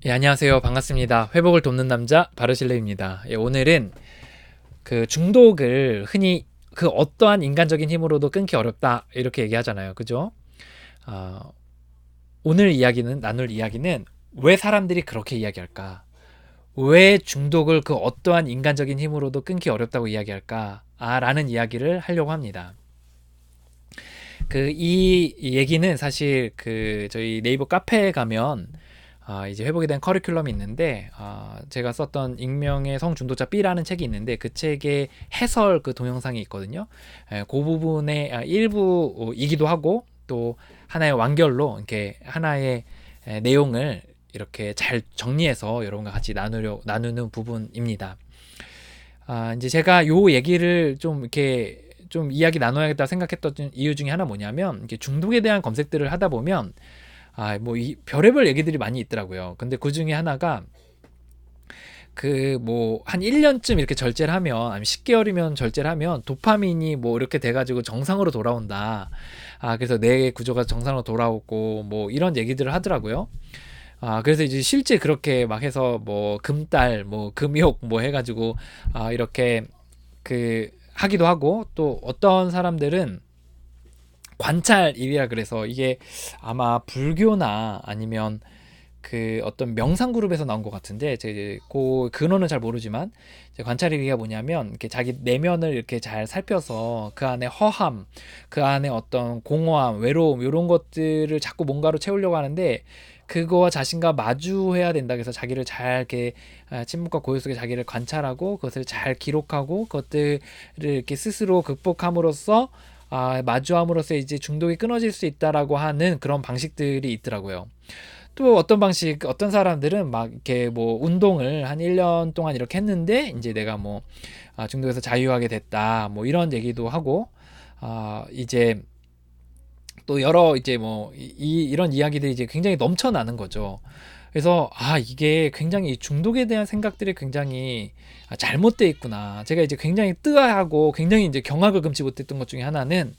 예, 안녕하세요. 반갑습니다. 회복을 돕는 남자 바르실레입니다. 예, 오늘은 그 중독을 흔히 그 어떠한 인간적인 힘으로도 끊기 어렵다 이렇게 얘기하잖아요. 그죠? 아, 오늘 나눌 이야기는 왜 사람들이 그렇게 이야기할까? 왜 중독을 그 어떠한 인간적인 힘으로도 끊기 어렵다고 이야기할까? 라는 이야기를 하려고 합니다. 이 얘기는 사실 저희 네이버 카페에 가면 이제 회복에 대한 커리큘럼이 있는데, 제가 썼던 익명의 성중독자 B라는 책이 있는데 그 책의 해설 동영상이 있거든요. 그 부분의 일부이기도 하고 또 하나의 완결로 이렇게 하나의 내용을 이렇게 잘 정리해서 여러분과 같이 나누는 부분입니다. 이제 제가 요 얘기를 좀 이렇게 좀 이야기 나눠야겠다 생각했던 이유 중에 하나 뭐냐면, 이렇게 중독에 대한 검색들을 하다 보면 뭐 이 별의별 얘기들이 많이 있더라고요. 근데 그 중에 하나가 뭐 한 1년쯤 이렇게 절제를 하면, 아니면 10개월이면 절제를 하면 도파민이 뭐 이렇게 돼가지고 정상으로 돌아온다. 그래서 뇌 구조가 정상으로 돌아오고 뭐 이런 얘기들을 하더라고요. 그래서 이제 실제 그렇게 막 해서 뭐 금달, 뭐 금욕 뭐 해가지고 이렇게 하기도 하고, 또 어떤 사람들은 관찰일이라 그래서 이게 아마 불교나 아니면 어떤 명상 그룹에서 나온 것 같은데, 그 근원은 잘 모르지만 이제 관찰일기가 뭐냐면, 이렇게 자기 내면을 이렇게 잘 살펴서 그 안에 허함, 그 안에 어떤 공허함, 외로움 이런 것들을 자꾸 뭔가로 채우려고 하는데, 그거와 자신과 마주해야 된다. 그래서 자기를 잘 이렇게 침묵과 고요 속에 자기를 관찰하고 그것을 잘 기록하고 그것들을 이렇게 스스로 극복함으로써 마주함으로써 이제 중독이 끊어질 수 있다라고 하는 그런 방식들이 있더라고요. 또 어떤 사람들은 막 이렇게 뭐 운동을 한 1년 동안 이렇게 했는데 이제 내가 뭐 중독에서 자유하게 됐다 뭐 이런 얘기도 하고, 이제 또 여러 이제 뭐 이런 이야기들이 이제 굉장히 넘쳐나는 거죠. 그래서 이게 굉장히 중독에 대한 생각들이 굉장히 잘못돼 있구나. 제가 이제 굉장히 뜨아하고 굉장히 이제 경악을 금치 못했던 것 중에 하나는,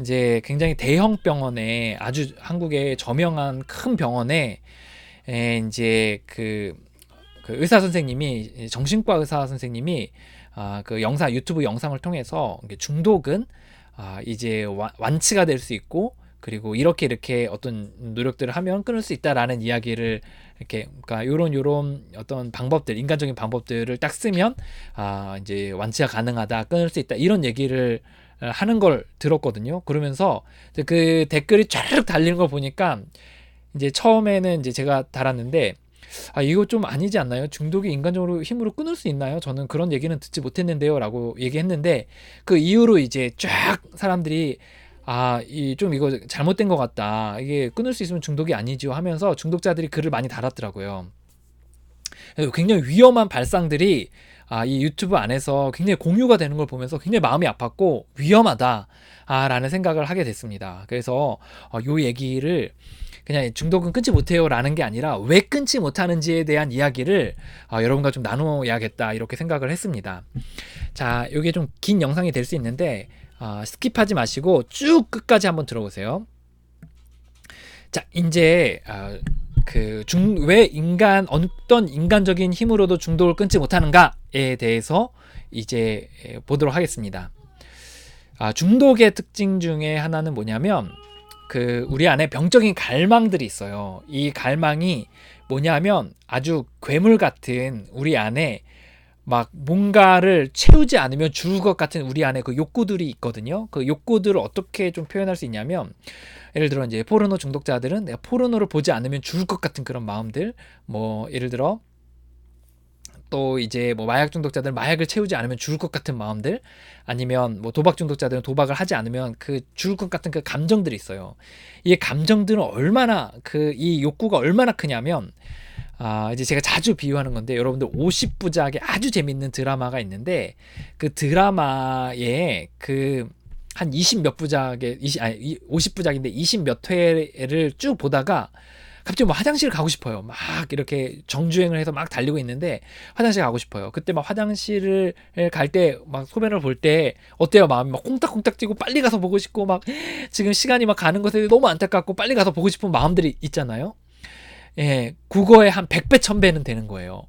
이제 굉장히 대형 병원에, 아주 한국의 저명한 큰 병원에 이제 그 의사 선생님이, 정신과 의사 선생님이 그 유튜브 영상을 통해서 중독은 이제 완치가 될 수 있고, 그리고 이렇게 어떤 노력들을 하면 끊을 수 있다라는 이야기를 이렇게, 그러니까 요런 어떤 방법들, 인간적인 방법들을 딱 쓰면 이제 완치가 가능하다, 끊을 수 있다, 이런 얘기를 하는 걸 들었거든요. 그러면서 그 댓글이 쫙 달리는 걸 보니까, 이제 처음에는 이제 제가 달았는데, 이거 좀 아니지 않나요? 중독이 인간적으로 힘으로 끊을 수 있나요? 저는 그런 얘기는 듣지 못했는데요 라고 얘기했는데, 그 이후로 이제 쫙 사람들이 이거 잘못된 것 같다, 이게 끊을 수 있으면 중독이 아니죠 하면서 중독자들이 글을 많이 달았더라고요. 굉장히 위험한 발상들이 이 유튜브 안에서 굉장히 공유가 되는 걸 보면서 굉장히 마음이 아팠고 위험하다 라는 생각을 하게 됐습니다. 그래서 요 얘기를 그냥 중독은 끊지 못해요 라는 게 아니라 왜 끊지 못하는지에 대한 이야기를 여러분과 좀 나눠야겠다 이렇게 생각을 했습니다. 자, 이게 좀 긴 영상이 될 수 있는데 스킵하지 마시고 쭉 끝까지 한번 들어보세요. 자, 이제 왜 어떤 인간적인 힘으로도 중독을 끊지 못하는가에 대해서 이제 보도록 하겠습니다. 중독의 특징 중에 하나는 뭐냐면, 우리 안에 병적인 갈망들이 있어요. 이 갈망이 뭐냐면, 아주 괴물 같은 우리 안에 막 뭔가를 채우지 않으면 죽을 것 같은 우리 안에 그 욕구들이 있거든요. 그 욕구들을 어떻게 좀 표현할 수 있냐면, 예를 들어 이제 포르노 중독자들은 내가 포르노를 보지 않으면 죽을 것 같은 그런 마음들, 뭐 예를 들어 또 이제 뭐 마약 중독자들은 마약을 채우지 않으면 죽을 것 같은 마음들, 아니면 뭐 도박 중독자들은 도박을 하지 않으면 죽을 것 같은 그 감정들이 있어요. 이 감정들은 얼마나 이 욕구가 얼마나 크냐면, 이제 제가 자주 비유하는 건데, 여러분들 50부작의 아주 재밌는 드라마가 있는데, 그 드라마에 한 20 몇 부작의 50부작인데 20 몇 회를 쭉 보다가 갑자기 뭐 화장실 가고 싶어요. 막 이렇게 정주행을 해서 막 달리고 있는데 화장실 가고 싶어요. 그때 막 화장실을 갈 때 막 소변을 볼 때 어때요? 마음이 막 콩닥콩닥 뛰고 빨리 가서 보고 싶고, 막 지금 시간이 막 가는 것에 너무 안타깝고 빨리 가서 보고 싶은 마음들이 있잖아요. 예, 국어의 한 100배, 1000배는 되는 거예요.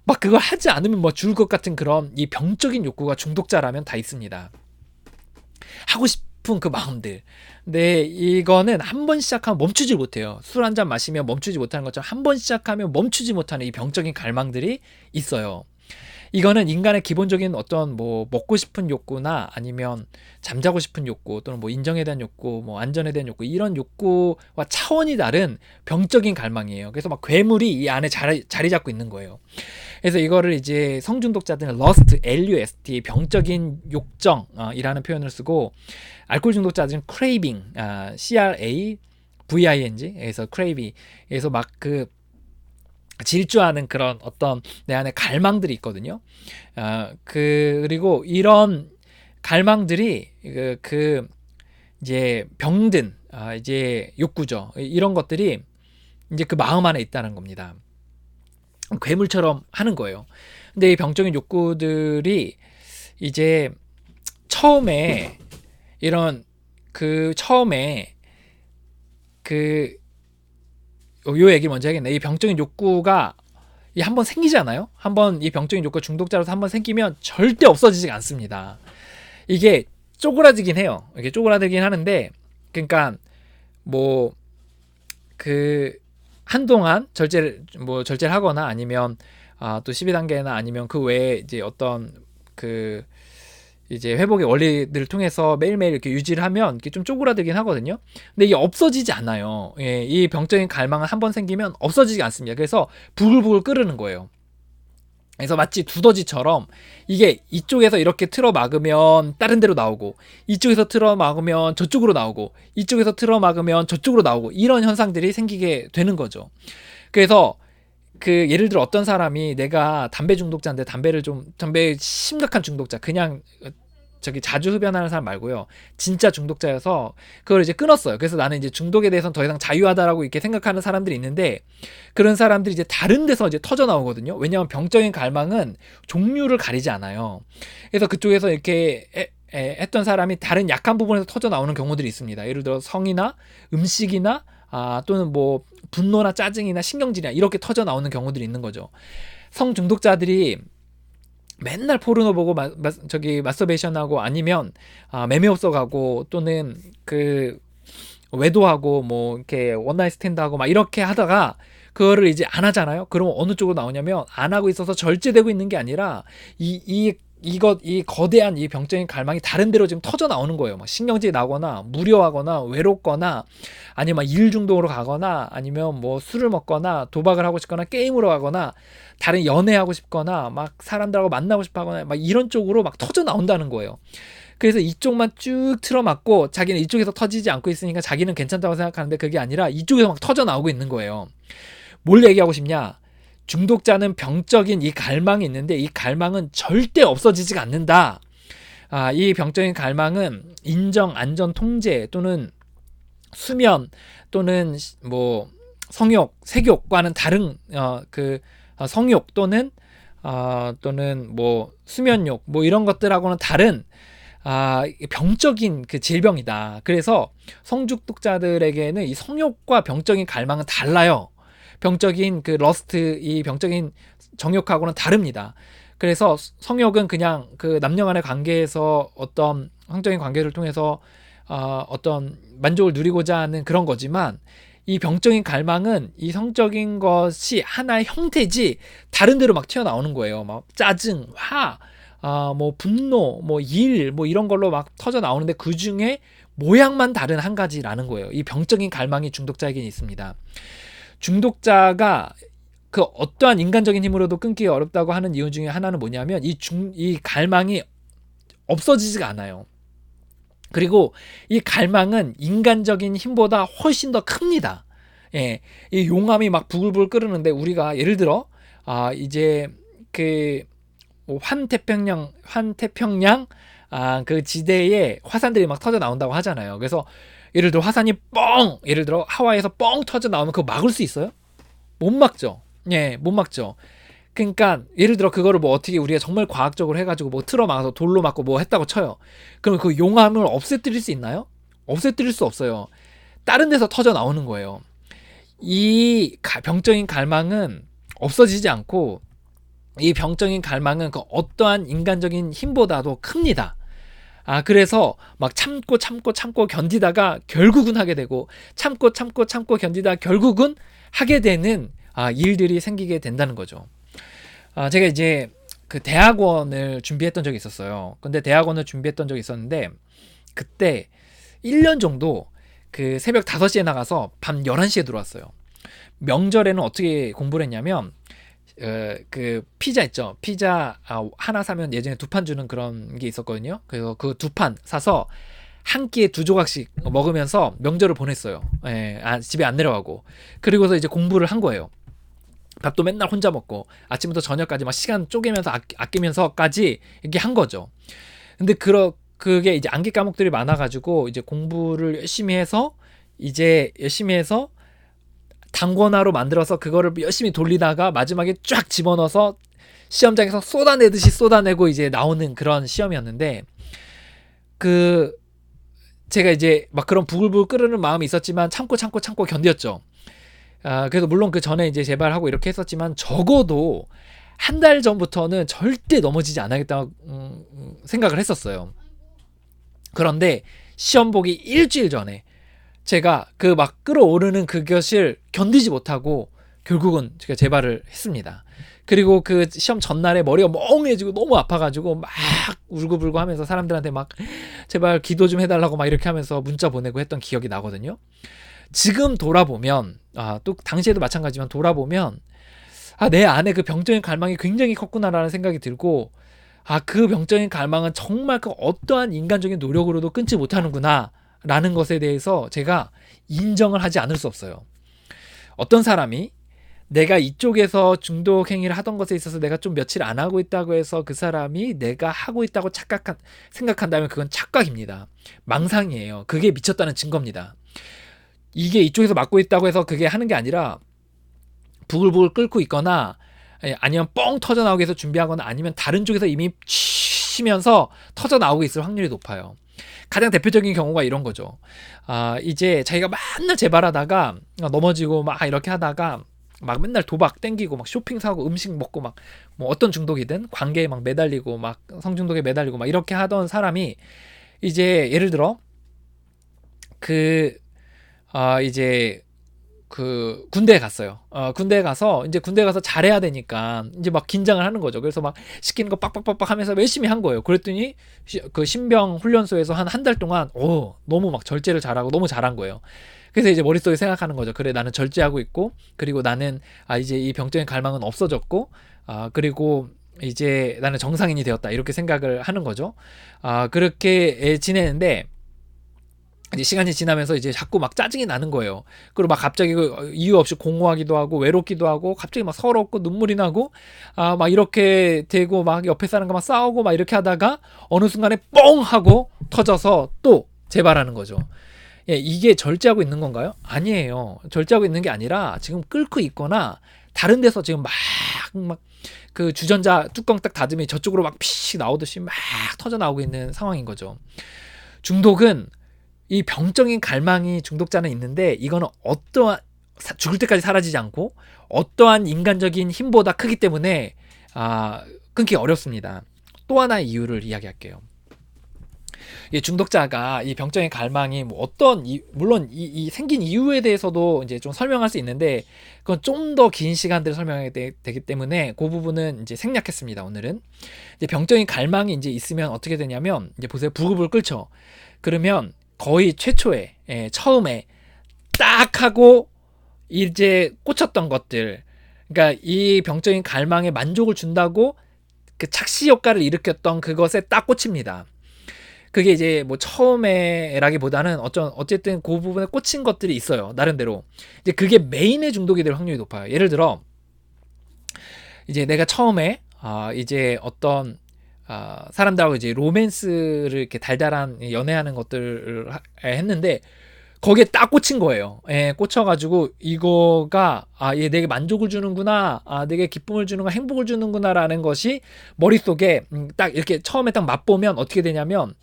막 그거 하지 않으면 뭐 죽을 것 같은 그런 이 병적인 욕구가 중독자라면 다 있습니다. 하고 싶은 그 마음들. 근데 이거는 한 번 시작하면 멈추지 못해요. 술 한 잔 마시면 멈추지 못하는 것처럼 한 번 시작하면 멈추지 못하는 이 병적인 갈망들이 있어요. 이거는 인간의 기본적인 어떤 뭐 먹고 싶은 욕구나 아니면 잠자고 싶은 욕구 또는 뭐 인정에 대한 욕구, 뭐 안전에 대한 욕구 이런 욕구와 차원이 다른 병적인 갈망이에요. 그래서 막 괴물이 이 안에 자리 잡고 있는 거예요. 그래서 이거를 이제 성중독자들은 lust, lust, 병적인 욕정이라는 표현을 쓰고 알코올 중독자들은 craving, craving, 그래서 craving, 그래서 막 그 질주하는 그런 어떤 내 안에 갈망들이 있거든요. 그리고 이런 갈망들이 이제 병든 이제 욕구죠. 이런 것들이 이제 그 마음 안에 있다는 겁니다. 괴물처럼 하는 거예요. 근데 이 병적인 욕구들이 이제 처음에 이런 처음에 요 얘기 먼저 하겠네. 이 병적인 욕구가 한번 생기잖아요. 한번 이 병적인 욕구 중독자로서 한번 생기면 절대 없어지지 않습니다. 이게 쪼그라들긴 해요. 이게 쪼그라들긴 하는데, 그러니까 뭐 한동안 절제를 하거나 아니면 또 12단계나 아니면 그 외에 이제 어떤 이제 회복의 원리들을 통해서 매일매일 이렇게 유지를 하면 이렇게 좀 쪼그라들긴 하거든요. 근데 이게 없어지지 않아요. 예, 이 병적인 갈망은 한번 생기면 없어지지 않습니다. 그래서 부글부글 끓는 거예요. 그래서 마치 두더지처럼 이게 이쪽에서 이렇게 틀어 막으면 다른 데로 나오고, 이쪽에서 틀어 막으면 저쪽으로 나오고, 이쪽에서 틀어 막으면 저쪽으로 나오고, 이런 현상들이 생기게 되는 거죠. 그래서 예를 들어 어떤 사람이 내가 담배 중독자인데 담배 심각한 중독자, 그냥 자주 흡연하는 사람 말고요, 진짜 중독자여서 그걸 이제 끊었어요. 그래서 나는 이제 중독에 대해서는 더 이상 자유하다라고 이렇게 생각하는 사람들이 있는데, 그런 사람들이 이제 다른 데서 이제 터져 나오거든요. 왜냐하면 병적인 갈망은 종류를 가리지 않아요. 그래서 그쪽에서 이렇게 했던 사람이 다른 약한 부분에서 터져 나오는 경우들이 있습니다. 예를 들어 성이나 음식이나 또는 뭐 분노나 짜증이나 신경질이나 이렇게 터져 나오는 경우들이 있는 거죠. 성 중독자들이 맨날 포르노 보고 마스터베이션하고 아니면 매매업소 가고 또는 외도하고 뭐 이렇게 원나잇 스탠드하고 막 이렇게 하다가 그거를 이제 안 하잖아요. 그러면 어느 쪽으로 나오냐면, 안 하고 있어서 절제되고 있는 게 아니라 이 거대한 이 병적인 갈망이 다른 데로 지금 터져 나오는 거예요. 막 신경질이 나거나 무료하거나 외롭거나 아니면 일 중독으로 가거나 아니면 뭐 술을 먹거나 도박을 하고 싶거나 게임으로 가거나 다른 연애하고 싶거나 막 사람들하고 만나고 싶어 하거나 막 이런 쪽으로 막 터져 나온다는 거예요. 그래서 이쪽만 쭉 틀어막고 자기는 이쪽에서 터지지 않고 있으니까 자기는 괜찮다고 생각하는데, 그게 아니라 이쪽에서 막 터져 나오고 있는 거예요. 뭘 얘기하고 싶냐? 중독자는 병적인 이 갈망이 있는데 이 갈망은 절대 없어지지가 않는다. 이 병적인 갈망은 인정, 안전, 통제 또는 수면 또는 뭐 성욕, 색욕과는 다른 성욕 또는 뭐 수면욕 뭐 이런 것들하고는 다른 병적인 질병이다. 그래서 성중독자들에게는 이 성욕과 병적인 갈망은 달라요. 병적인 러스트, 이 병적인 정욕하고는 다릅니다. 그래서 성욕은 그냥 남녀 간의 관계에서 어떤 성적인 관계를 통해서 어떤 만족을 누리고자 하는 그런 거지만, 이 병적인 갈망은 이 성적인 것이 하나의 형태지 다른 데로 막 튀어나오는 거예요. 막 짜증, 화, 뭐 분노, 뭐 일, 뭐 이런 걸로 막 터져 나오는데 그 중에 모양만 다른 한 가지라는 거예요. 이 병적인 갈망이 중독자에게 있습니다. 중독자가 어떠한 인간적인 힘으로도 끊기가 어렵다고 하는 이유 중에 하나는 뭐냐면 이 갈망이 없어지지가 않아요. 그리고 이 갈망은 인간적인 힘보다 훨씬 더 큽니다. 예, 이 용암이 막 부글부글 끓는데 우리가 예를 들어 이제 환태평양 그 지대에 화산들이 막 터져 나온다고 하잖아요. 그래서 예를 들어 화산이 예를 들어 하와이에서 뻥 터져 나오면 그거 막을 수 있어요? 못 막죠. 예, 못 막죠. 그러니까 예를 들어 그거를 뭐 어떻게 우리가 정말 과학적으로 해가지고 뭐 틀어 막아서 돌로 막고 뭐 했다고 쳐요. 그럼 그 용암을 없애뜨릴 수 있나요? 없애뜨릴 수 없어요. 다른 데서 터져 나오는 거예요. 이 병적인 갈망은 없어지지 않고, 이 병적인 갈망은 그 어떠한 인간적인 힘보다도 큽니다. 그래서 막 참고 견디다가 결국은 하게 되고, 참고 견디다가 결국은 하게 되는 일들이 생기게 된다는 거죠. 제가 이제 그 대학원을 준비했던 적이 있었어요. 근데 대학원을 준비했던 적이 있었는데, 그때 1년 정도 그 새벽 5시에 나가서 밤 11시에 들어왔어요. 명절에는 어떻게 공부를 했냐면, 그 피자 있죠. 피자 하나 사면 예전에 2판 주는 그런 게 있었거든요. 그래서 그 2판 사서 한 끼에 2조각씩 먹으면서 명절을 보냈어요. 집에 안 내려가고. 그리고서 이제 공부를 한 거예요. 밥도 맨날 혼자 먹고 아침부터 저녁까지 막 시간 쪼개면서 아끼면서까지 이렇게 한 거죠. 근데 그게 이제 암기 과목들이 많아가지고 이제 공부를 열심히 해서 단권화로 만들어서 그거를 열심히 돌리다가 마지막에 쫙 집어넣어서 시험장에서 쏟아내듯이 쏟아내고 이제 나오는 그런 시험이었는데, 그 제가 이제 막 그런 부글부글 끓는 마음이 있었지만 참고 견뎠죠. 그래서 물론 그 전에 이제 재발하고 이렇게 했었지만, 적어도 한 달 전부터는 절대 넘어지지 않겠다고 생각을 했었어요. 그런데 시험 보기 일주일 전에 제가 그 막 끌어오르는 그것을 견디지 못하고 결국은 제가 재발을 했습니다. 그리고 그 시험 전날에 머리가 멍해지고 너무 아파가지고 막 울고불고 하면서 사람들한테 막 제발 기도 좀 해달라고 막 이렇게 하면서 문자 보내고 했던 기억이 나거든요. 지금 돌아보면, 또 당시에도 마찬가지지만 돌아보면, 내 안에 그 병적인 갈망이 굉장히 컸구나라는 생각이 들고, 그 병적인 갈망은 정말 그 어떠한 인간적인 노력으로도 끊지 못하는구나 라는 것에 대해서 제가 인정을 하지 않을 수 없어요. 어떤 사람이 내가 이쪽에서 중독 행위를 하던 것에 있어서 내가 좀 며칠 안 하고 있다고 해서 그 사람이 내가 하고 있다고 생각한다면 그건 착각입니다. 망상이에요. 그게 미쳤다는 증거입니다. 이게 이쪽에서 막고 있다고 해서 그게 하는 게 아니라 부글부글 끓고 있거나, 아니면 뻥 터져 나오기 위해서 준비하거나, 아니면 다른 쪽에서 이미 치면서 터져 나오고 있을 확률이 높아요. 가장 대표적인 경우가 이런 거죠. 이제 자기가 맨날 재발하다가 넘어지고 막 이렇게 하다가 막 맨날 도박 땡기고 막 쇼핑 사고 음식 먹고 막 뭐 어떤 중독이든 관계에 막 매달리고 막 성중독에 매달리고 막 이렇게 하던 사람이 이제 예를 들어 이제 그 군대에 갔어요. 군대에 가서 잘해야 되니까 이제 막 긴장을 하는 거죠. 그래서 막 시키는 거 빡빡빡빡 하면서 열심히 한 거예요. 그랬더니 그 신병 훈련소에서 한 달 동안 너무 막 절제를 잘하고 너무 잘한 거예요. 그래서 이제 머릿속에 생각하는 거죠. 그래, 나는 절제하고 있고, 그리고 나는 이제 이 병적인 갈망은 없어졌고, 그리고 이제 나는 정상인이 되었다, 이렇게 생각을 하는 거죠. 그렇게 지내는데 이제 시간이 지나면서 이제 자꾸 막 짜증이 나는 거예요. 그리고 막 갑자기 이유 없이 공허하기도 하고 외롭기도 하고 갑자기 막 서럽고 눈물이 나고, 막 이렇게 되고 막 옆에 사람과 막 싸우고 막 이렇게 하다가 어느 순간에 뻥 하고 터져서 또 재발하는 거죠. 이게 절제하고 있는 건가요? 아니에요. 절제하고 있는 게 아니라 지금 끓고 있거나 다른 데서 지금 막 그 주전자 뚜껑 딱 닫으면 저쪽으로 막 피식 나오듯이 막 터져 나오고 있는 상황인 거죠. 중독은 이 병적인 갈망이 중독자는 있는데, 이거는 어떠한 죽을 때까지 사라지지 않고 어떠한 인간적인 힘보다 크기 때문에 끊기 어렵습니다. 또 하나의 이유를 이야기할게요. 이 중독자가 이 병적인 갈망이 물론 이 생긴 이유에 대해서도 이제 좀 설명할 수 있는데, 그건 좀 더 긴 시간들을 설명하게 되기 때문에 그 부분은 이제 생략했습니다. 오늘은 이제 병적인 갈망이 이제 있으면 어떻게 되냐면, 이제 보세요. 부글부글 끓죠. 그러면 거의 최초에 처음에 딱 하고 이제 꽂혔던 것들, 그러니까 이 병적인 갈망에 만족을 준다고 그 착시 효과를 일으켰던 그것에 딱 꽂힙니다. 그게 이제 뭐 처음에라기보다는 어쨌든 그 부분에 꽂힌 것들이 있어요. 나름대로. 이제 그게 메인의 중독이 될 확률이 높아요. 예를 들어 이제 내가 처음에 이제 어떤 사람들하고 이제 로맨스를 이렇게 달달한 연애하는 것들을 했는데 거기에 딱 꽂힌 거예요. 꽂혀가지고 이거가 얘 내게 만족을 주는구나, 내게 기쁨을 주는구나, 행복을 주는구나라는 것이 머릿속에 딱 이렇게 처음에 딱 맛보면 어떻게 되냐면,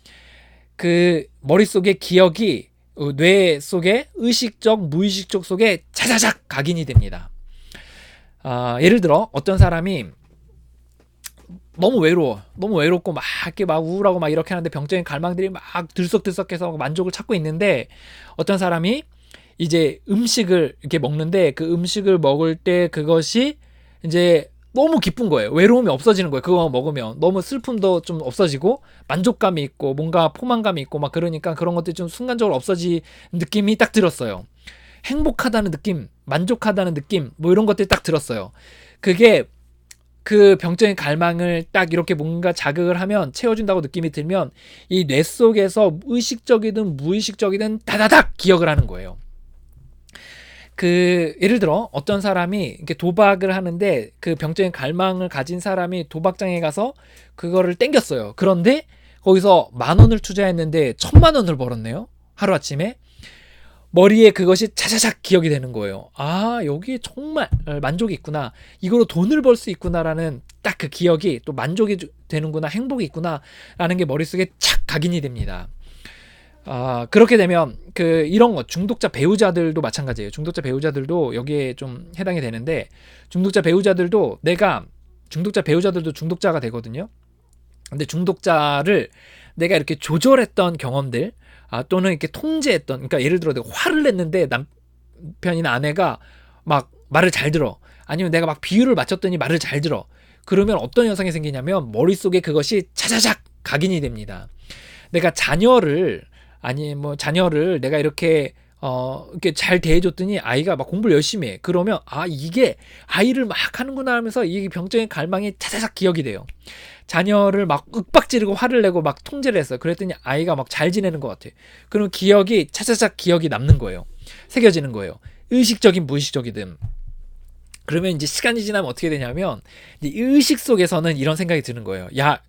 그 머릿속에 기억이 뇌 속에 의식적, 무의식적 속에 자자작 각인이 됩니다. 예를 들어 어떤 사람이 너무 외롭고 막 이렇게 막 우울하고 막 이렇게 하는데 병적인 갈망들이 막 들썩들썩해서 만족을 찾고 있는데, 어떤 사람이 이제 음식을 이렇게 먹는데 그 음식을 먹을 때 그것이 이제 너무 기쁜 거예요. 외로움이 없어지는 거예요. 그거 먹으면 너무 슬픔도 좀 없어지고 만족감이 있고 뭔가 포만감이 있고 막, 그러니까 그런 것들이 좀 순간적으로 없어진 느낌이 딱 들었어요. 행복하다는 느낌, 만족하다는 느낌, 뭐 이런 것들이 딱 들었어요. 그게 그 병적인 갈망을 딱 이렇게 뭔가 자극을 하면, 채워준다고 느낌이 들면 이 뇌 속에서 의식적이든 무의식적이든 다다닥 기억을 하는 거예요. 예를 들어 어떤 사람이 이렇게 도박을 하는데 그 병적인 갈망을 가진 사람이 도박장에 가서 그거를 땡겼어요. 그런데 거기서 10,000원을 투자했는데 1,000,000원을 벌었네요. 하루아침에. 머리에 그것이 차차작 기억이 되는 거예요. 여기에 정말 만족이 있구나, 이걸로 돈을 벌 수 있구나라는 딱 그 기억이, 또 만족이 되는구나, 행복이 있구나 라는 게 머릿속에 착 각인이 됩니다. 그렇게 되면 이런 거 중독자 배우자들도 마찬가지예요. 중독자 배우자들도 여기에 좀 해당이 되는데, 중독자 배우자들도 중독자가 되거든요. 근데 중독자를 내가 이렇게 조절했던 경험들, 또는 이렇게 통제했던, 그러니까 예를 들어 내가 화를 냈는데 남편이나 아내가 막 말을 잘 들어, 아니면 내가 막 비유를 맞췄더니 말을 잘 들어, 그러면 어떤 현상이 생기냐면 머릿속에 그것이 차자작 각인이 됩니다. 내가 자녀를 내가 이렇게 잘 대해줬더니 아이가 막 공부를 열심히 해. 그러면 이게 아이를 막 하는구나 하면서 이 병적인 갈망이 차차삭 기억이 돼요. 자녀를 막 윽박지르고 화를 내고 막 통제를 했어. 그랬더니 아이가 막 잘 지내는 것 같아. 그럼 기억이 차차삭 기억이 남는 거예요. 새겨지는 거예요. 의식적인 무의식적이든. 그러면 이제 시간이 지나면 어떻게 되냐면, 이제 의식 속에서는 이런 생각이 드는 거예요. 야,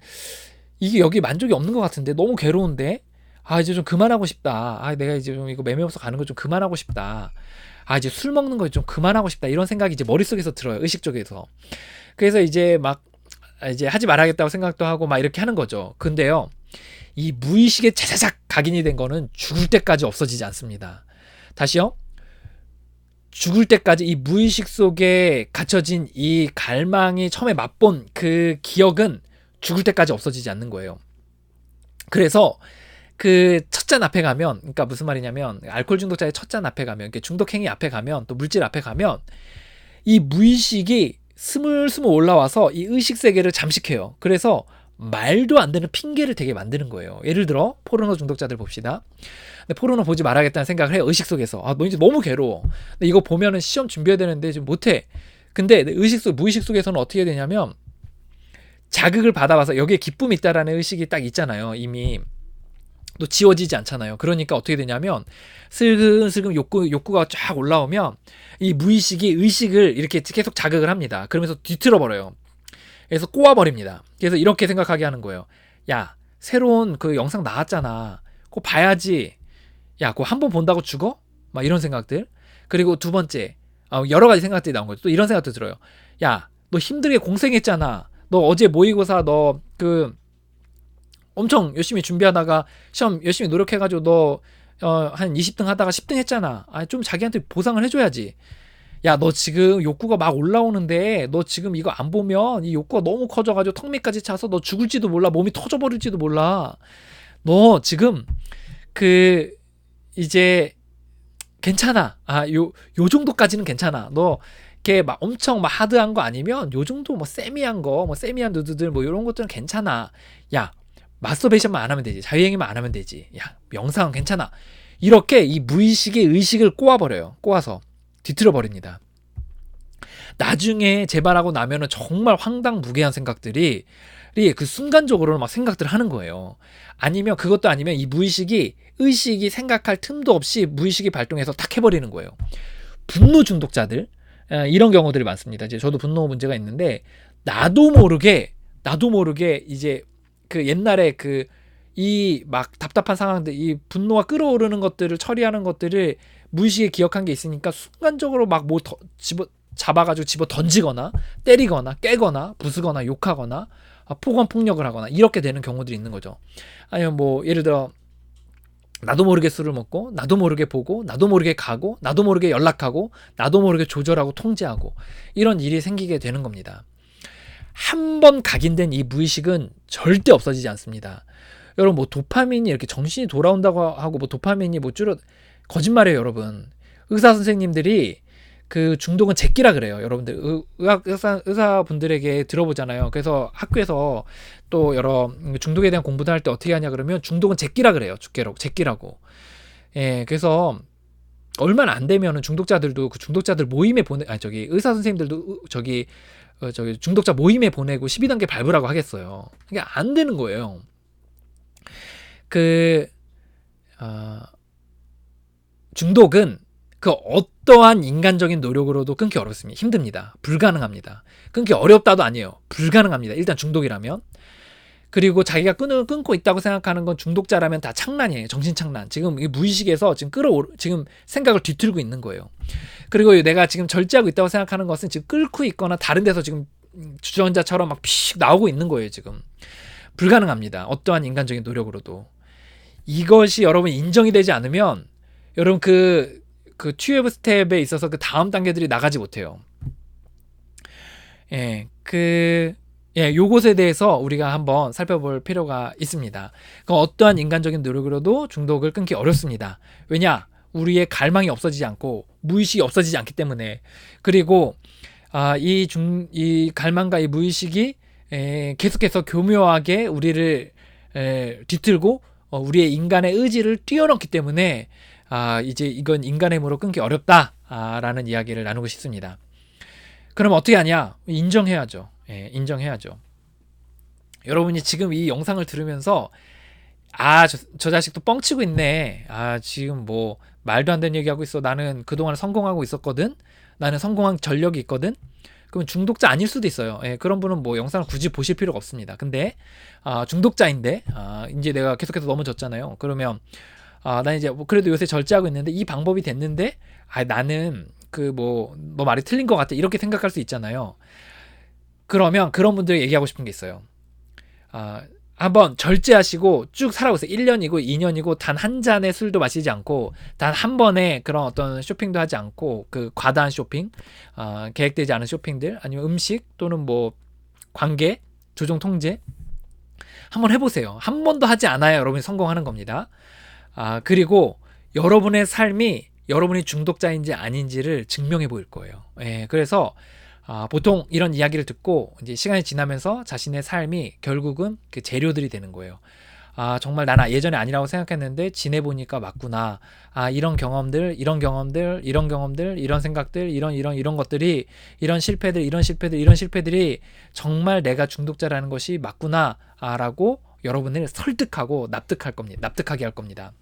이게 여기 만족이 없는 것 같은데, 너무 괴로운데, 이제 좀 그만하고 싶다. 내가 이제 좀 이거 매매 없어 가는 거 좀 그만하고 싶다. 이제 술 먹는 거 좀 그만하고 싶다. 이런 생각이 이제 머릿속에서 들어요. 의식 쪽에서. 그래서 이제 막 이제 하지 말아야겠다고 생각도 하고 막 이렇게 하는 거죠. 근데요, 이 무의식에 차차작 각인이 된 거는 죽을 때까지 없어지지 않습니다. 다시요. 죽을 때까지 이 무의식 속에 갇혀진 이 갈망이 처음에 맛본 그 기억은 죽을 때까지 없어지지 않는 거예요. 그래서 그 첫 잔 앞에 가면, 그러니까 무슨 말이냐면, 알코올 중독자의 첫 잔 앞에 가면, 중독 행위 앞에 가면, 또 물질 앞에 가면 이 무의식이 스물스물 올라와서 이 의식 세계를 잠식해요. 그래서 말도 안 되는 핑계를 되게 만드는 거예요. 예를 들어 포르노 중독자들 봅시다. 근데 포르노 보지 말아야겠다는 생각을 해요. 의식 속에서. 너 이제 너무 괴로워. 근데 이거 보면은 시험 준비해야 되는데 지금 못해. 근데 무의식 속에서는 어떻게 되냐면, 자극을 받아봐서 여기에 기쁨이 있다라는 의식이 딱 있잖아요. 이미 또 지워지지 않잖아요. 그러니까 어떻게 되냐면, 슬금슬금 욕구가 쫙 올라오면 이 무의식이 의식을 이렇게 계속 자극을 합니다. 그러면서 뒤틀어 버려요. 그래서 꼬아버립니다. 그래서 이렇게 생각하게 하는 거예요. 야, 새로운 그 영상 나왔잖아. 그거 봐야지. 야, 그거 한 번 본다고 죽어? 막 이런 생각들. 그리고 두 번째, 여러 가지 생각들이 나온 거죠. 또 이런 생각도 들어요. 야, 너 힘들게 공생했잖아. 너 어제 모의고사 너 엄청 열심히 준비하다가 시험 열심히 노력해가지고 너 한 20등 하다가 10등 했잖아. 좀 자기한테 보상을 해줘야지. 야, 너 지금 욕구가 막 올라오는데 너 지금 이거 안 보면 이 욕구가 너무 커져가지고 턱 밑까지 차서 너 죽을지도 몰라. 몸이 터져버릴지도 몰라. 너 지금 이제 괜찮아. 요 정도까지는 괜찮아. 너 이렇게 막 엄청 막 하드한 거 아니면 요 정도 뭐 세미한 누드들 뭐 이런 것들은 괜찮아. 야, 마스터베이션만 안 하면 되지. 자유행위만 안 하면 되지. 야, 명상은 괜찮아. 이렇게 이 무의식의 의식을 꼬아서 뒤틀어 버립니다. 나중에 재발하고 나면은 정말 황당무계한 생각들이 그 순간적으로는 막 생각들을 하는 거예요. 아니면 그것도 아니면 이 의식이 생각할 틈도 없이 무의식이 발동해서 탁 해버리는 거예요. 분노 중독자들, 이런 경우들이 많습니다. 이제 저도 분노 문제가 있는데, 나도 모르게 이제 옛날에 이 막 답답한 상황들, 이 분노가 끓어오르는 것들을 처리하는 것들을 무의식에 기억한 게 있으니까 순간적으로 막 뭐 잡아가지고 집어 던지거나 때리거나 깨거나 부수거나 욕하거나 폭언 폭력을 하거나 이렇게 되는 경우들이 있는 거죠. 아니면 뭐 예를 들어 나도 모르게 술을 먹고, 나도 모르게 보고, 나도 모르게 가고, 나도 모르게 연락하고, 나도 모르게 조절하고 통제하고, 이런 일이 생기게 되는 겁니다. 한 번 각인된 이 무의식은 절대 없어지지 않습니다. 여러분, 뭐 도파민이 이렇게 정신이 돌아온다고 하고 뭐 도파민이 뭐 거짓말이에요, 여러분. 의사 선생님들이 그 중독은 제끼라 그래요. 여러분들 의사분들에게 들어보잖아요. 그래서 학교에서 또 여러 중독에 대한 공부도 할 때 어떻게 하냐 그러면 중독은 제끼라 그래요. 제끼라고. 예, 그래서 얼마 안 되면은 중독자들도 그 중독자들 모임에 의사 선생님들도 저기 중독자 모임에 보내고 12단계 밟으라고 하겠어요. 이게 안 되는 거예요. 중독은 그 어떠한 인간적인 노력으로도 끊기 어렵습니다. 힘듭니다. 불가능합니다. 끊기 어렵다도 아니에요. 불가능합니다. 일단 중독이라면. 그리고 자기가 끊고 있다고 생각하는 건 중독자라면 다 창란이에요. 정신창란. 지금 이 무의식에서 지금 생각을 뒤틀고 있는 거예요. 그리고 내가 지금 절제하고 있다고 생각하는 것은 지금 끓고 있거나 다른 데서 지금 주전자처럼 막 피식 나오고 있는 거예요. 지금. 불가능합니다. 어떠한 인간적인 노력으로도. 이것이 여러분 인정이 되지 않으면 여러분 그 12 스텝에 있어서 그 다음 단계들이 나가지 못해요. 요것에 대해서 우리가 한번 살펴볼 필요가 있습니다. 어떠한 인간적인 노력으로도 중독을 끊기 어렵습니다. 왜냐? 우리의 갈망이 없어지지 않고 무의식이 없어지지 않기 때문에. 그리고 이 갈망과 이 무의식이 계속해서 교묘하게 우리를 뒤틀고 우리의 인간의 의지를 뛰어넘기 때문에 이제 이건 인간의 힘으로 끊기 어렵다라는 이야기를 나누고 싶습니다. 그럼 어떻게 하냐? 인정해야죠. 인정해야죠. 여러분이 지금 이 영상을 들으면서 저 자식도 뻥치고 있네. 지금 뭐 말도 안 되는 얘기하고 있어. 나는 그동안 성공하고 있었거든. 나는 성공한 전력이 있거든. 그럼 중독자 아닐 수도 있어요. 그런 분은 뭐 영상을 굳이 보실 필요가 없습니다. 근데 중독자인데 이제 내가 계속해서 넘어졌잖아요. 그러면 난 이제 뭐 그래도 요새 절제하고 있는데 이 방법이 됐는데 나는 너 말이 틀린 것 같아 이렇게 생각할 수 있잖아요. 그러면 그런 분들에게 얘기하고 싶은 게 있어요. 한번 절제하시고 쭉 살아보세요. 1년이고 2년이고 단 한 잔의 술도 마시지 않고 단 한 번의 그런 어떤 쇼핑도 하지 않고 그 과다한 쇼핑, 계획되지 않은 쇼핑들 아니면 음식 또는 뭐 관계, 조종 통제 한번 해보세요. 한 번도 하지 않아야 여러분이 성공하는 겁니다. 그리고 여러분의 삶이 여러분이 중독자인지 아닌지를 증명해 보일 거예요. 그래서 보통 이런 이야기를 듣고 이제 시간이 지나면서 자신의 삶이 결국은 그 재료들이 되는 거예요. 정말 나는 예전에 아니라고 생각했는데 지내보니까 맞구나. 이런 경험들, 이런 생각들, 이런 것들이, 이런 실패들이 정말 내가 중독자라는 것이 맞구나. 라고 여러분을 설득하고 납득하게 할 겁니다.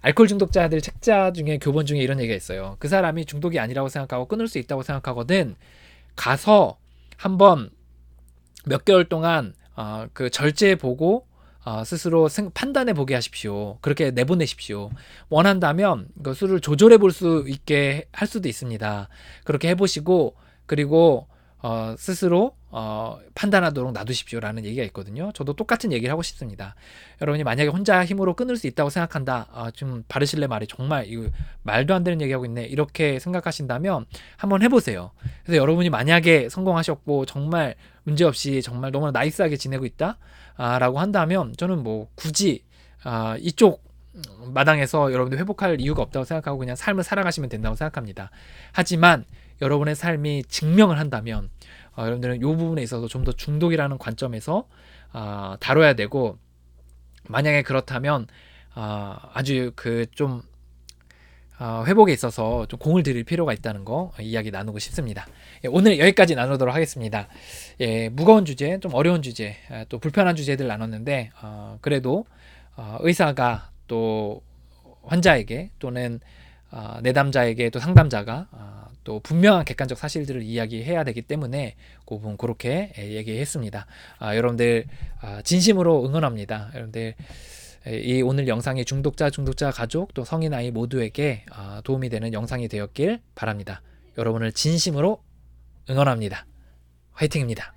알코올 중독자들 책자 중에 교본 중에 이런 얘기가 있어요. 그 사람이 중독이 아니라고 생각하고 끊을 수 있다고 생각하거든 가서 한번 몇 개월 동안 그 절제해보고 스스로 판단해보게 하십시오. 그렇게 내보내십시오. 원한다면 그 술을 조절해볼 수 있게 할 수도 있습니다. 그렇게 해보시고 그리고 스스로 판단하도록 놔두십시오라는 얘기가 있거든요. 저도 똑같은 얘기를 하고 싶습니다. 여러분이 만약에 혼자 힘으로 끊을 수 있다고 생각한다. 좀 바르실레 말이 정말 이거 말도 안 되는 얘기하고 있네. 이렇게 생각하신다면 한번 해보세요. 그래서 여러분이 만약에 성공하셨고 정말 문제없이 정말 너무나 나이스하게 지내고 있다 라고 한다면 저는 뭐 굳이 이쪽 마당에서 여러분들 회복할 이유가 없다고 생각하고 그냥 삶을 살아가시면 된다고 생각합니다. 하지만 여러분의 삶이 증명을 한다면 여러분들은 이 부분에 있어서 좀 더 중독이라는 관점에서 다뤄야 되고 만약에 그렇다면 아주 좀 회복에 있어서 좀 공을 들일 필요가 있다는 거 이야기 나누고 싶습니다. 오늘 여기까지 나누도록 하겠습니다. 무거운 주제, 좀 어려운 주제, 또 불편한 주제들 나눴는데 그래도 의사가 또 환자에게 또는 내담자에게 또 상담자가 또 분명한 객관적 사실들을 이야기해야 되기 때문에 그 부분 그렇게 얘기했습니다. 여러분들 진심으로 응원합니다. 여러분들 이 오늘 영상이 중독자 가족 또 성인 아이 모두에게 도움이 되는 영상이 되었길 바랍니다. 여러분을 진심으로 응원합니다. 화이팅입니다.